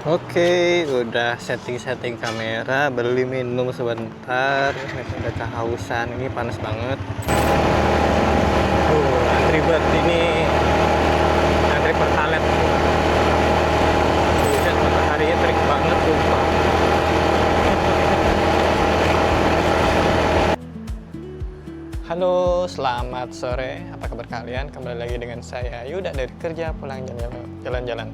Oke, udah setting-setting kamera, beli minum sebentar, udah kehausan, ini panas banget. Antri buat ini, antri pertalite. Buset, mataharinya terik banget, sumpah. Halo, selamat sore. Apa kabar kalian? Kembali lagi dengan saya Yuda dari kerja pulang jalan-jalan.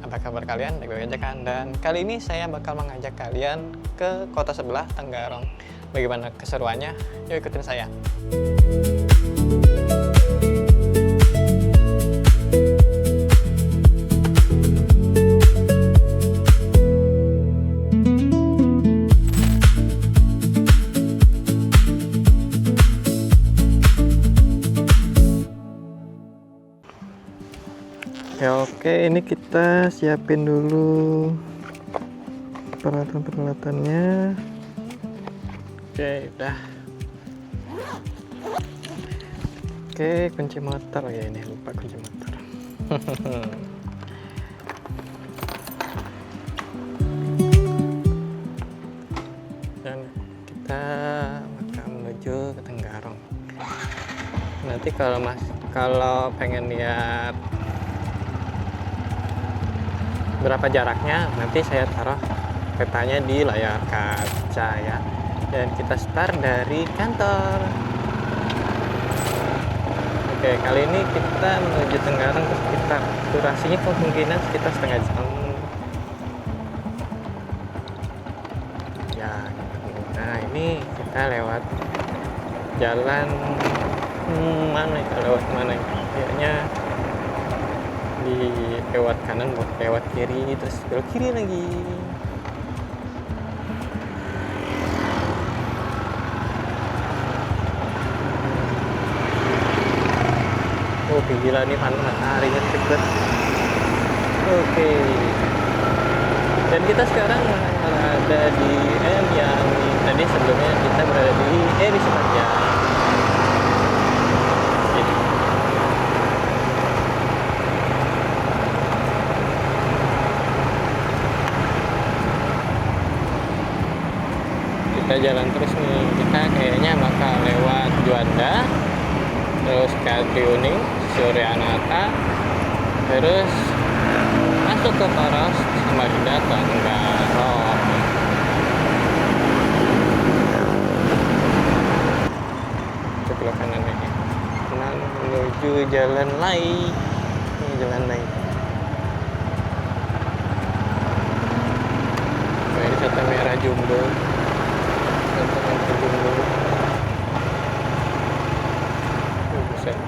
Apa kabar kalian? Baik-baik aja kan? Dan kali ini saya bakal mengajak kalian ke kota sebelah, Tenggarong. Bagaimana keseruannya? Yuk ikutin saya. Ya oke, ini kita siapin dulu peralatan-peralatannya. Oke, udah. Oke, kunci motor ya, ini lupa kunci motor. Dan kita bakal menuju ke Tenggarong. Nanti kalau pengen lihat berapa jaraknya, nanti saya taruh petanya di layar kaca ya. Dan kita start dari kantor. Oke, kali ini kita menuju Tenggarong sekitar durasinya kemungkinan sekitar setengah jam ya. Nah, ini kita lewat jalan mana ya, lewat mana ya? Kayaknya di lewat kanan buat lewat kiri, terus belok kiri lagi. Oh gila nih, panas, mataharinya terik. Oke, dan kita sekarang ada di yang tadi sebelumnya kita berada di Sumatera. Kita jalan terus nih, kita kayaknya bakal lewat Juanda, terus Katriuning, Suryanata, terus masuk ke Paros Samarinda, Tenggarong. Sebelah kanan ini, kanan menuju Jalan Lai. Ini Jalan Lai. Ini Wisata Merah Jumbo. Buset.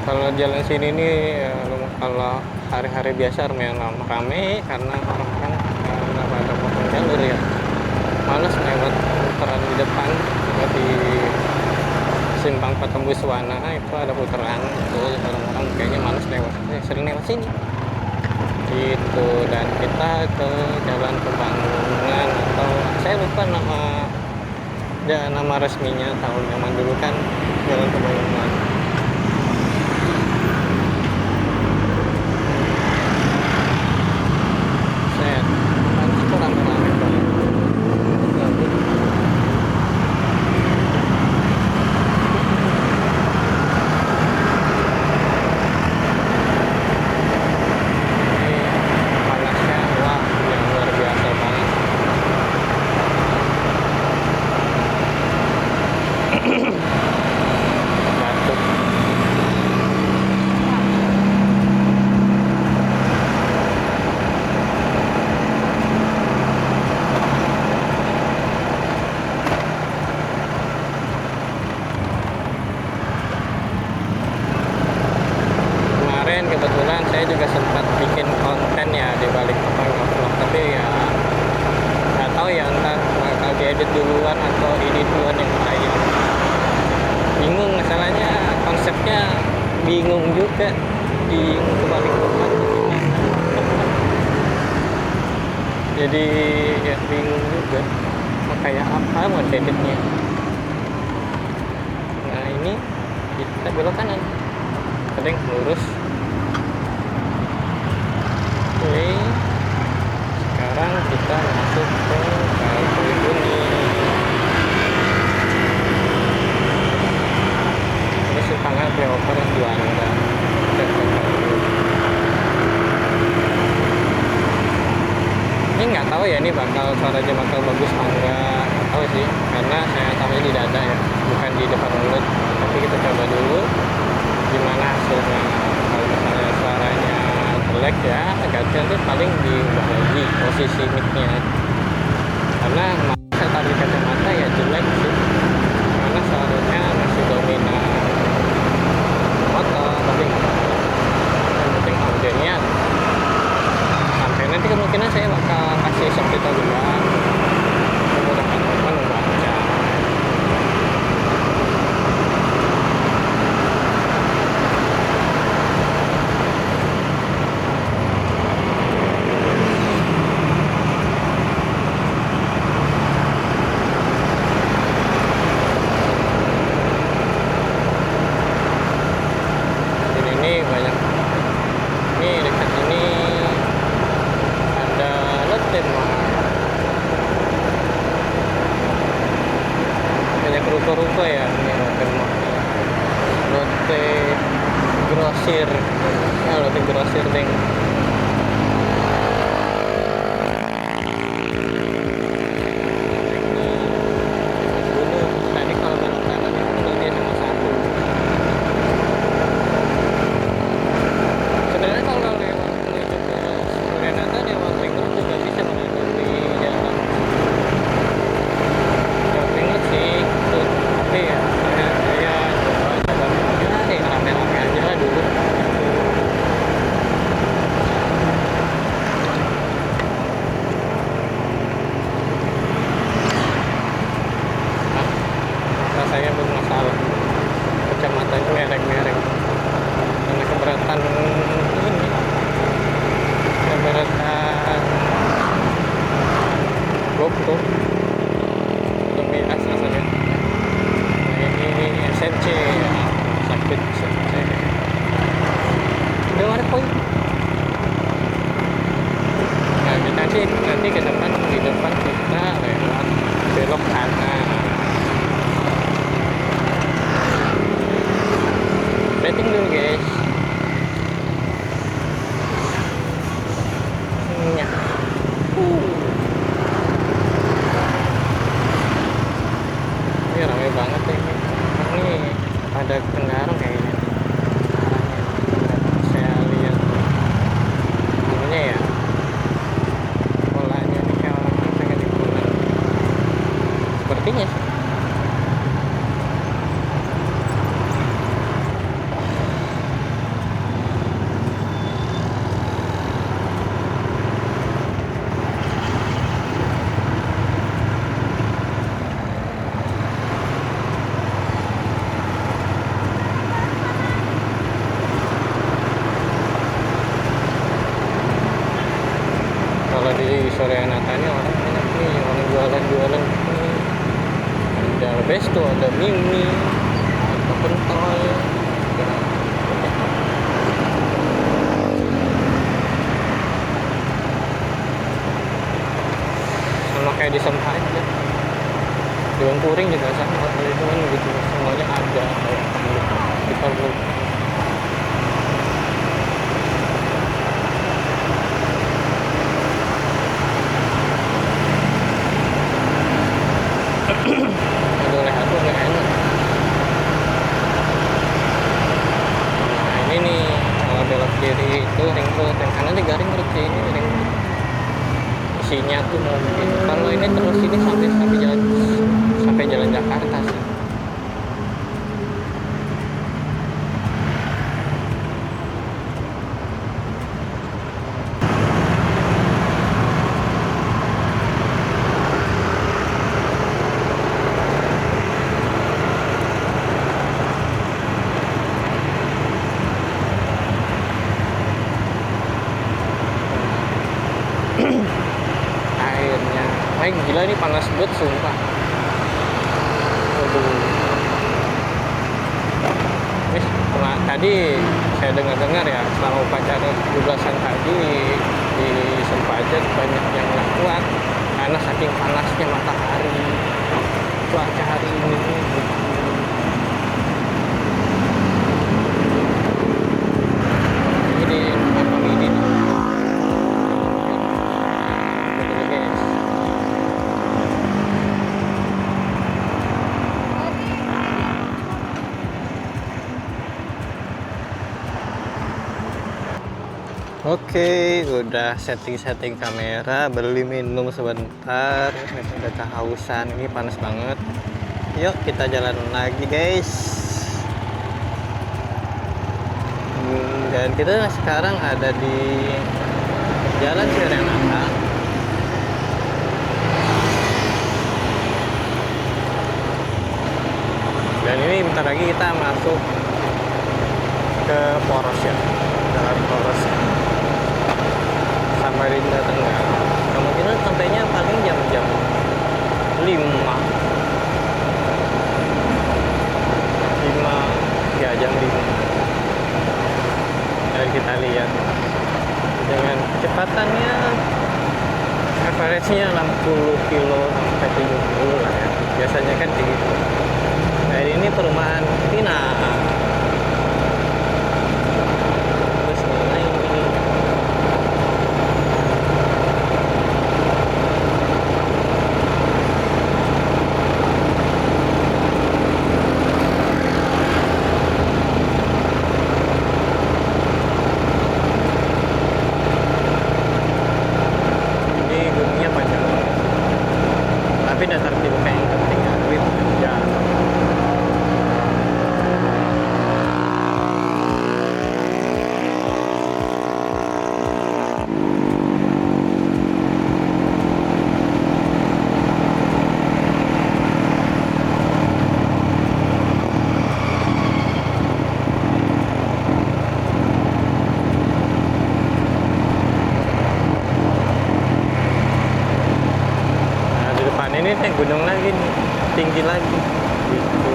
Kalau jalan sini nih kalau hari-hari biasa lumayan rame karena orang-orang nggak pada potong jalur ya, males lewat putaran di depan. Di simpang Patembus Wana itu ada putaran itu, orang-orang kayaknya males lewat, sering lewat sini gitu. Dan kita ke Jalan Pembangunan, atau saya lupa nama resminya, tahun zaman dulu kan Jalan Pembangunan. update duluan atau ini duluan yang ayam. Bingung masalahnya, konsepnya bingung juga, bingung kebalik-balik gimana. Jadi ya bingung juga mau kayak apa mau editnya. Nah ini kita belok kanan, ada yang lurus. Oke, sekarang kita masuk ke Kalibuni. Ini Sultangan Flyover Juanda. Ini nggak tahu ya, ini suaranya bakal bagus apa enggak, nggak tahu sih, karena saya taruhnya di dada ya, bukan di depan mulut. Tapi kita coba dulu gimana hasilnya. Kalau misalnya suaranya jelek ya ganti nanti paling diubah lagi posisi mic-nya, karena saya taruh di kacamata ya jelek sih, karena suaranya masih dominan motor. Tapi nggak apa-apa, yang penting audionya. Sampai nanti kemungkinan saya bakal kasih subtitle juga, memudahkan teman membaca. Ini banyak, ini dekat ini ada Lotte Mart, banyak ruko-ruko ya. Ini Lotte Mart, Lotte Grosir ya, Lotte Grosir deng. Tadi kalau belok kanan itu dia sama satu. Sebenarnya kalau lewat menuju ke Renata lewat ring road juga bisa melalui jalan ring road sih itu. Tapi ya saya coba ya rame-rame aja lah dulu. Nah, saya bermasalah kacamata itu mereng-mereng karena keberatan ini, keberatan GoPro demi rasanya. Nah, ini SNC ya, sakit SNC udah ada poin. Nah nanti ke depan, di depan kita lewat belok kanan. Rating dulu guys. Ya. Ini ramai banget ya ini. Ini ada Tenggarong kayaknya. Arahnya. Saya lihat namanya ya. Polanya ini kayak orang pengen liburan. Sepertinya sih. Kalau di sore Nata ini orang banyak nih, orang jualan-jualan ini. Ada Besto, ada Mimi, ada pentol, sama kayak di Sempah aja. Di Puring juga sama, itu kan gitu, semuanya ada di perlu. Aduh, leher tuh nggak enak. Nah ini nih, kalau belok kiri itu ring road, yang kanan juga ring road sih, ini ring road. Isinya tuh mobil. Kalau ini terus ini sampai jalan Jakarta sih. gila nih panas banget sumpah. Waduh. Tadi saya dengar-dengar ya selama upacara 17-an tadi di Sempajan banyak yang nggak kuat karena saking panasnya matahari, cuaca hari ini. Jadi apa ini? Betul guys. Oke, udah setting-setting kamera, beli minum sebentar, udah kehausan, ini panas banget. Yuk kita jalan lagi guys. Dan kita sekarang ada di Jalan Sirenata. Dan ini bentar lagi kita masuk ke Poros ya, Jalan Poros. Samarinda Tenggara. Kemungkinan sampainya paling jam-jam 5 ya, jam 5. Dan kita lihat dengan kecepatannya average-nya 60 kilo sampai 70 lah ya. Biasanya kan kayak gitu. Nah ini perumahan Tina. Terus ini gunungnya panjang banget. Tapi dasar tipe yang penting ya, duit ya. Ini teh gunung lagi nih, tinggi lagi gitu.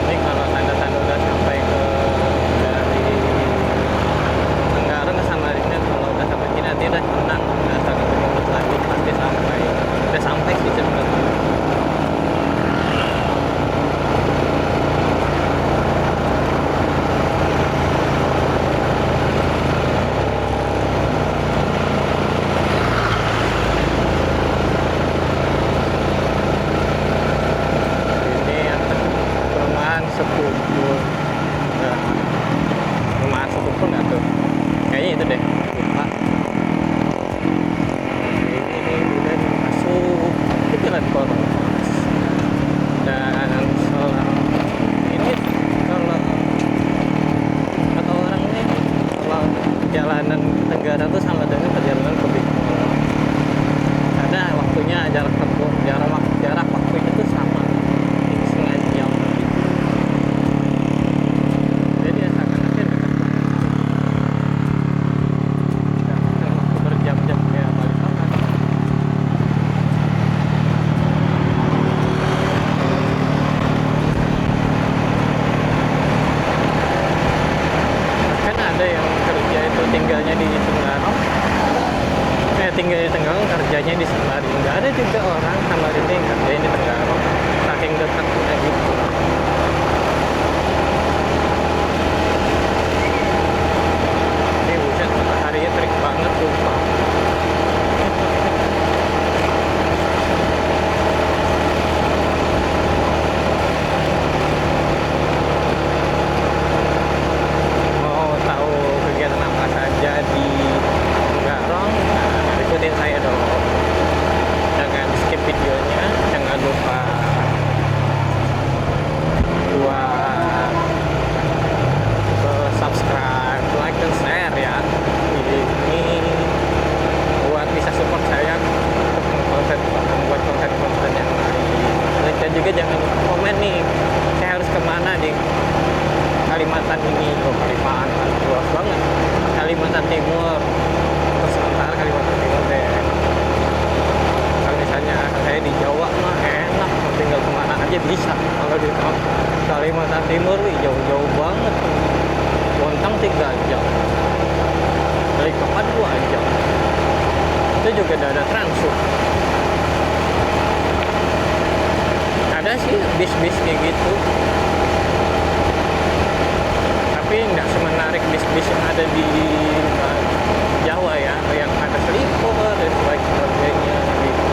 Ini kalau tanda-tanda udah sampai ke dari Tenggara ke Samarinda, kalau udah sampai sini nanti udah tenang, udah 1 km lagi pasti sampai. Udah sampai sih cepet. Rumah sepupu nggak tuh? Kayaknya itu deh, lupa. Ini udah masuk ke Jalan Poros. Dan ini kalau kata orang ini, kalau perjalanan Tenggara tuh sama dengan perjalanan ke Big Mall. Karena waktunya jarak waktunya tuh sama, setengah jam. Tinggal di Tenggarong, kerjanya di Samarinda. Ada juga orang Samarinda yang kerjanya di Tenggarong, saking dekatnya gitu. Ini buset, mataharinya terik banget sumpah. Mau tahu kegiatan apa saja di Tenggarong? Ikutin saya dong, jangan skip video. ini ke Kalimantan, luas banget. Kalimantan Timur, untuk sementara Kalimantan Timur deh. Kalau misalnya saya di Jawa mah enak, mau tinggal kemana aja bisa. Kalau di Kalimantan Timur jauh-jauh banget, Bontang 3 jam, Balikpapan 2 jam, itu juga udah ada Transub. Ada sih bis-bis kayak gitu, tapi nggak semenarik bis-bis yang ada di Jawa ya, yang ada sleeper dan sebagainya gitu.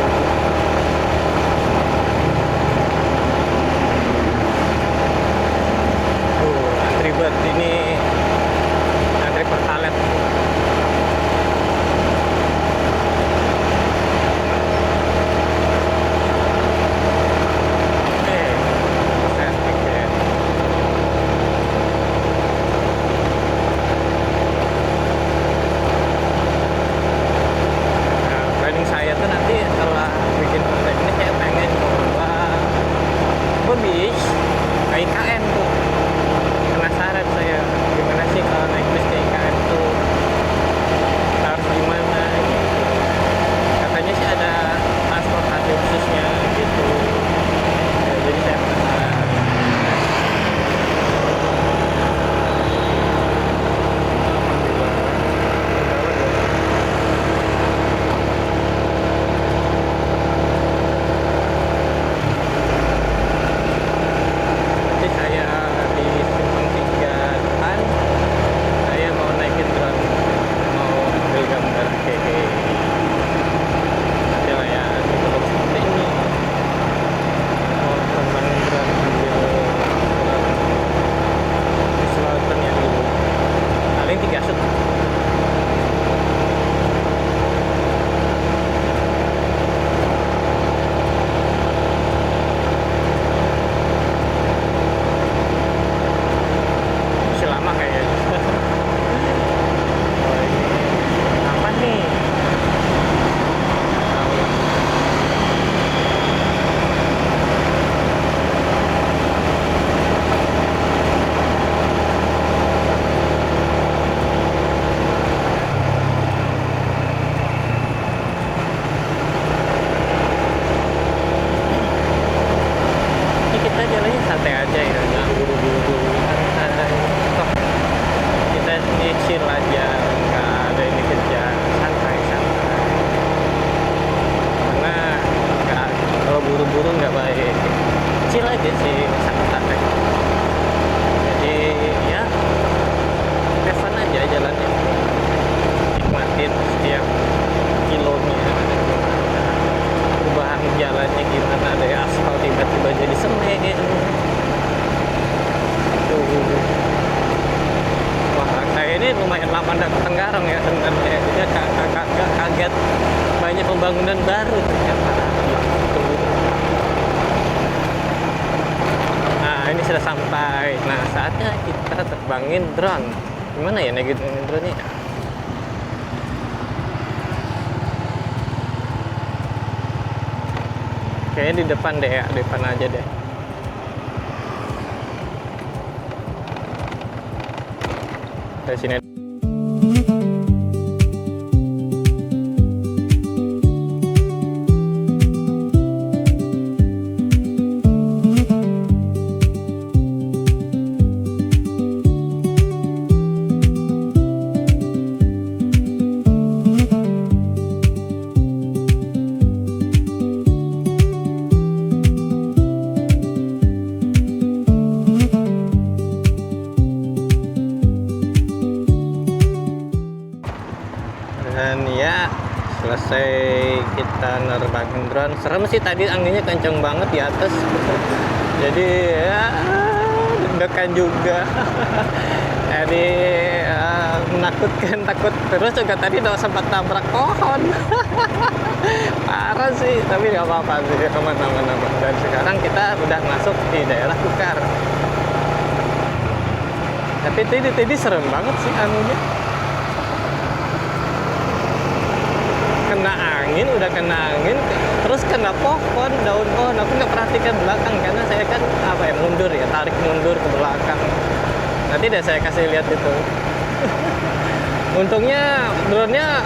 Antri banget ini, antri Pertalite. IKN tuh, penasaran saya gimana sih kalau naik bis ke IKN tuh, harus gimana gitu. Katanya sih ada transportasi khususnya gitu ya, jadi saya penasaran. Saya di Simpang 3 depan, saya mau naikin drone, mau ambil gambar hehe. Nanti lah ya, ditutup seperti ini. Mau terbang drone, ambil drone di selatan ya dulu. Paling 3 shoot. Santai aja ya, jangan buru-buru santai. Toh kita nyicil aja, nggak ada ini kerja, santai-santai. Karena nggak, kalau buru-buru nggak baik. Chill aja sih, santai. Jadi ya, have fun aja jalannya, nikmatin setiap kilonya. Perubahan jalannya gimana, dari aspal tiba-tiba jadi semen. Wah, saya ini lumayan lama nggak ke Tenggarong ya sebenarnya. Dia agak kaget banyak pembangunan baru ternyata. Nah, ini sudah sampai. Nah, saatnya kita terbangin drone. Gimana ya naikin drone-nya? Kayaknya di depan deh ya, depan aja deh. Dari sini. Dan ya, selesai kita nerbangin drone. Serem sih tadi, anginnya kenceng banget di atas. Jadi ya deg-degan juga. Jadi menakutkan, takut terus juga tadi udah sempat tabrak pohon. Parah sih, tapi nggak apa-apa sih, teman-teman. Dan sekarang kita udah masuk di daerah Kukar. Tapi tadi serem banget sih anginnya. Udah kena angin, terus kena pohon, daun pohon. Aku nggak perhatikan belakang karena saya kan mundur ya, tarik mundur ke belakang. Nanti deh saya kasih lihat itu. Untungnya drone-nya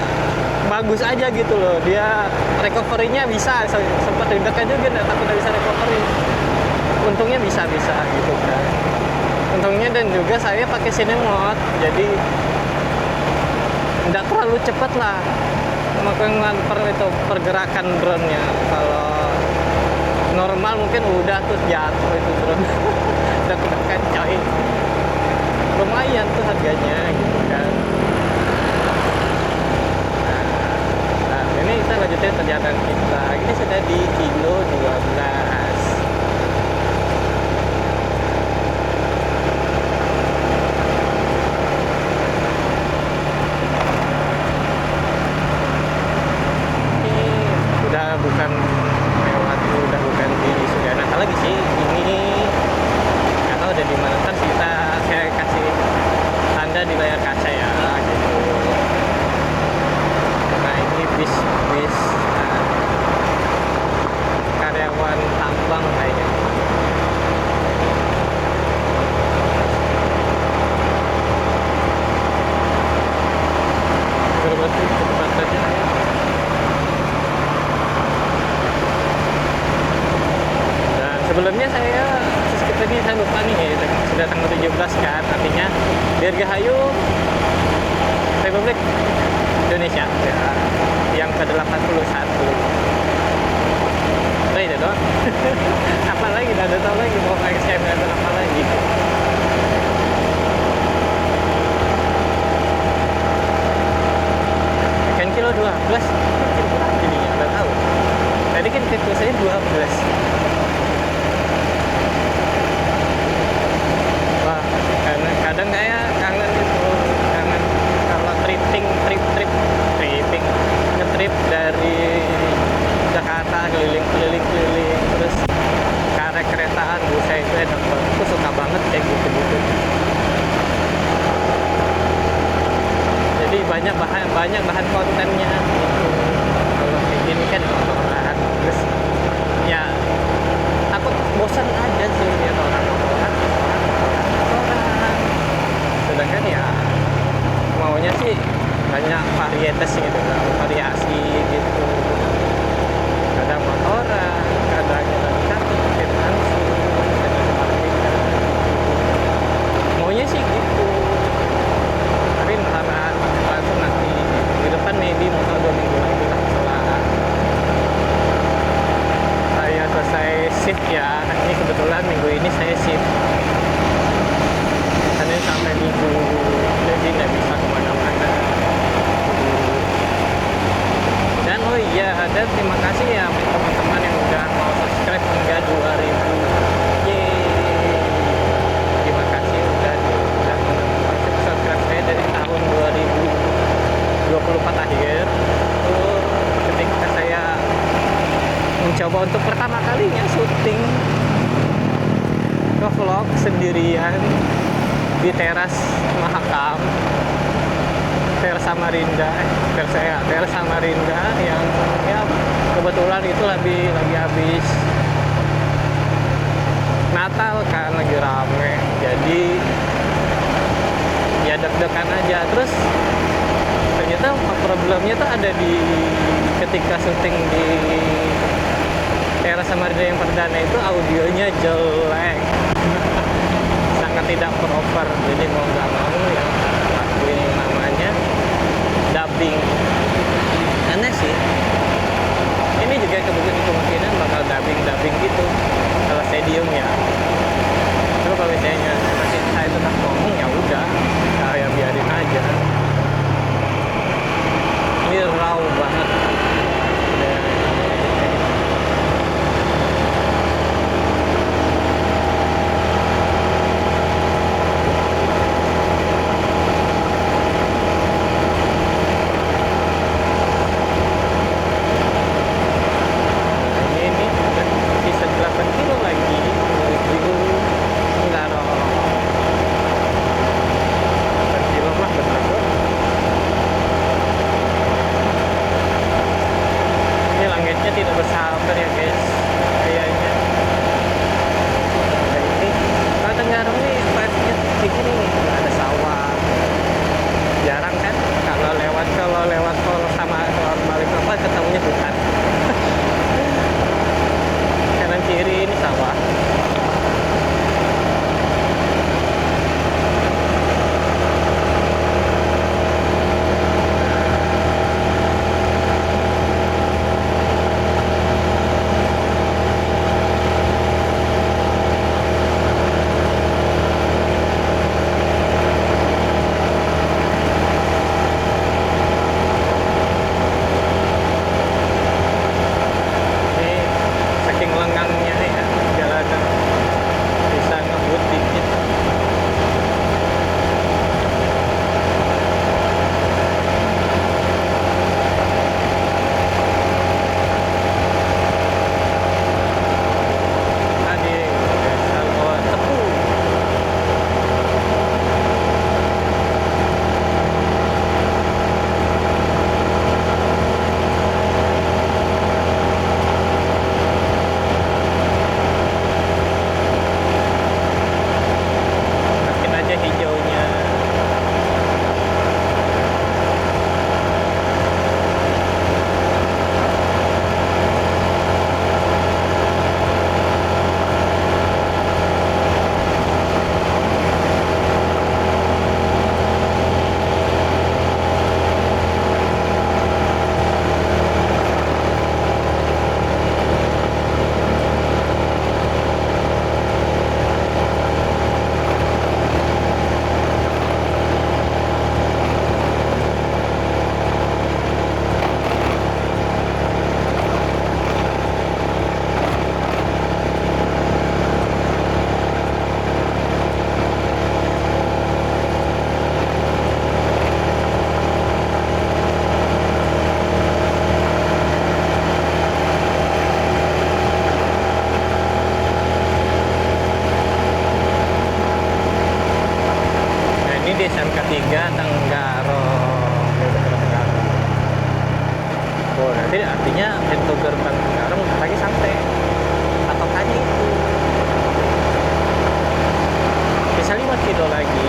bagus aja gitu loh. Dia recovery-nya bisa. Sempat deg-degan juga, takut nggak bisa recovery. Untungnya bisa gitu kan. Untungnya, dan juga saya pakai Cinemode, jadi nggak terlalu cepat lah melakukan pergerakan drone-nya. Kalau normal mungkin udah tuh jatuh itu drone. Udah kedekan coy. Lumayan tuh harganya gitu kan. Nah, ini kita lanjutin perjalanan kita. Ini sudah di kilo 12. Udah bukan di Sudianata lagi sih. Ini nggak tahu udah di mana. Ntar saya kasih tanda di layar kaca ya gitu. Nah, ini bis karyawan tambang kayaknya. Berarti cepat saja. Sebelumnya saya tadi saya lupa nih ya, sudah tanggal 17 kan, artinya Dirgahayu Republik Indonesia ya, yang ke-81. Udah itu doang. Apa lagi? Nggak ada tahu lagi mau pakai skema apa lagi. Kan kilo 12 jadinya nggak tahu. Tadi kan kilo saya 12. Kadang kayak kangen gitu, kangen kalau ngetrip dari Jakarta keliling terus karek keretaan, saya itu enak banget. Aku suka banget kayak gitu. Jadi banyak bahan kontennya gitu. Kalau kayak gini kan motoran, terus ya takut bosan aja sih ya orang motoran. Sedangkan ya maunya sih banyak varietas gitu kan, variasi gitu. Kadang motoran, kadang pakai langsung, maunya sih gitu. Tapi karena langsung nanti di depan maybe mau 2 minggu lagi lah setelah saya selesai shift ya. Ini kebetulan minggu ini saya shift sampai minggu, jadi nggak bisa kemana-mana. Dan oh iya, ada terima kasih ya teman-teman yang udah mau subscribe hingga 2000. Yeay, terima kasih udah subscribe saya dari tahun 2024 akhir. Ketika saya mencoba untuk pertama kalinya syuting vlog sendirian di teras Mahakam, teras Samarinda yang ya kebetulan itu lagi habis Natal kan, lagi rame, jadi ya deg-degan aja. Terus ternyata problemnya tuh ada di ketika syuting di teras Samarinda yang perdana itu audionya jelek. Sangat tidak proper, jadi mau nggak mau ya lakuin yang namanya dubbing. Aneh sih, ini juga kemungkinan bakal dubbing gitu kalau stadium ya. Terus kalau misalnya masih saya tetap ngomong, ya udah saya biarin aja. Ini raw banget. ketiga Tenggarong, pintu gerbang Tenggarong. Oh, nanti artinya pintu gerbang Tenggarong lagi sampai patokannya itu bisa 5 kilo lagi.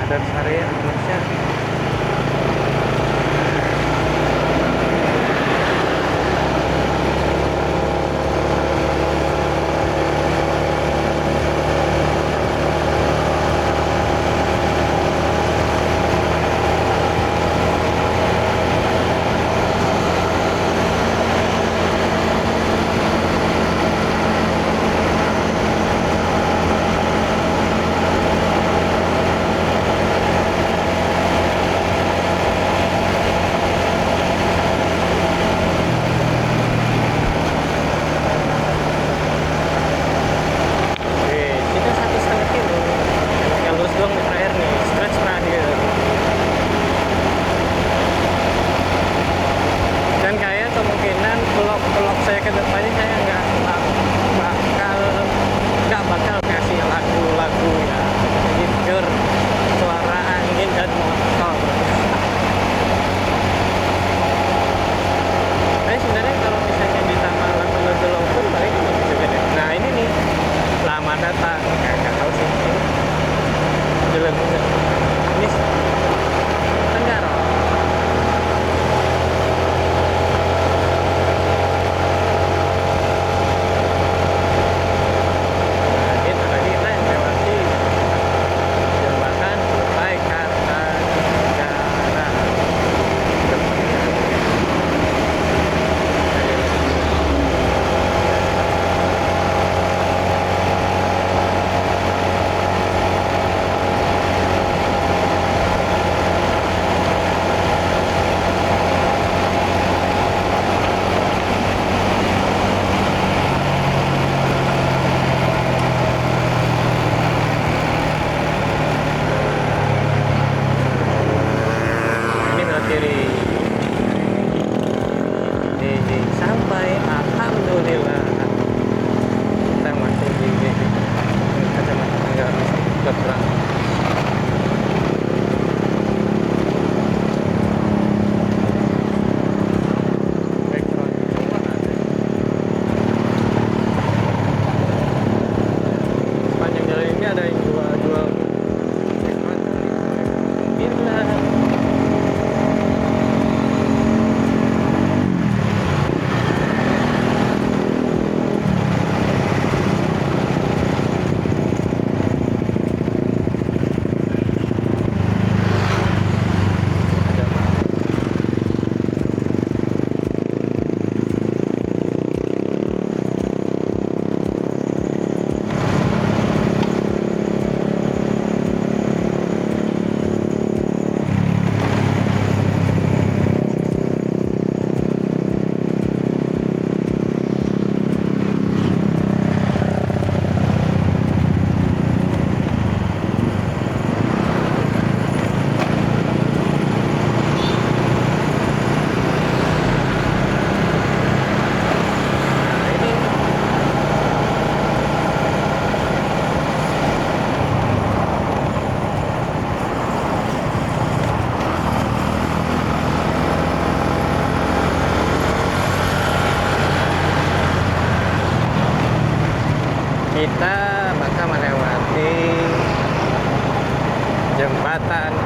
Ada area Indonesia.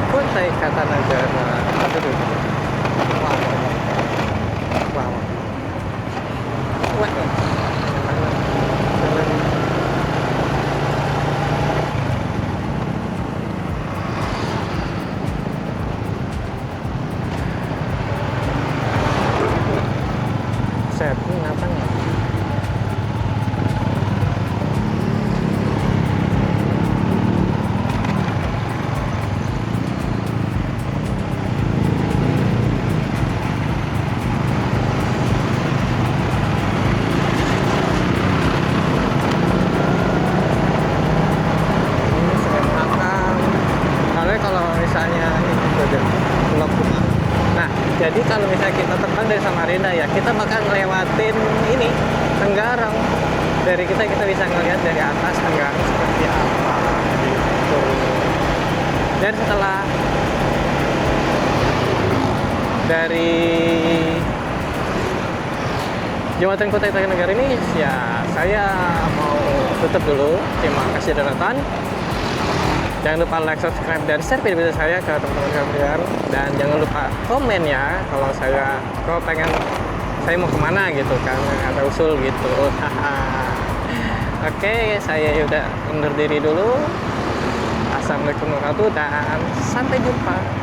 Kutai Kartanegara. Aduh. Wow. Wow. Wah. Set, ini apa nih? Nah, jadi kalau misalnya kita terbang dari Samarinda ya, kita bakal ngelewatin ini Tenggarong. Dari kita bisa ngelihat dari atas Tenggarong seperti apa gitu. Dan setelah dari Jembatan Kutai Kartanegara ini ya saya mau tutup dulu. Terima kasih sudah nonton. Jangan lupa like, subscribe, dan share video saya ke teman-teman kalian. Dan jangan lupa komen ya kalau pengen saya mau kemana gitu kan, ada usul gitu. Oke, saya udah undur diri dulu. Assalamualaikum warahmatullahi wabarakatuh dan sampai jumpa.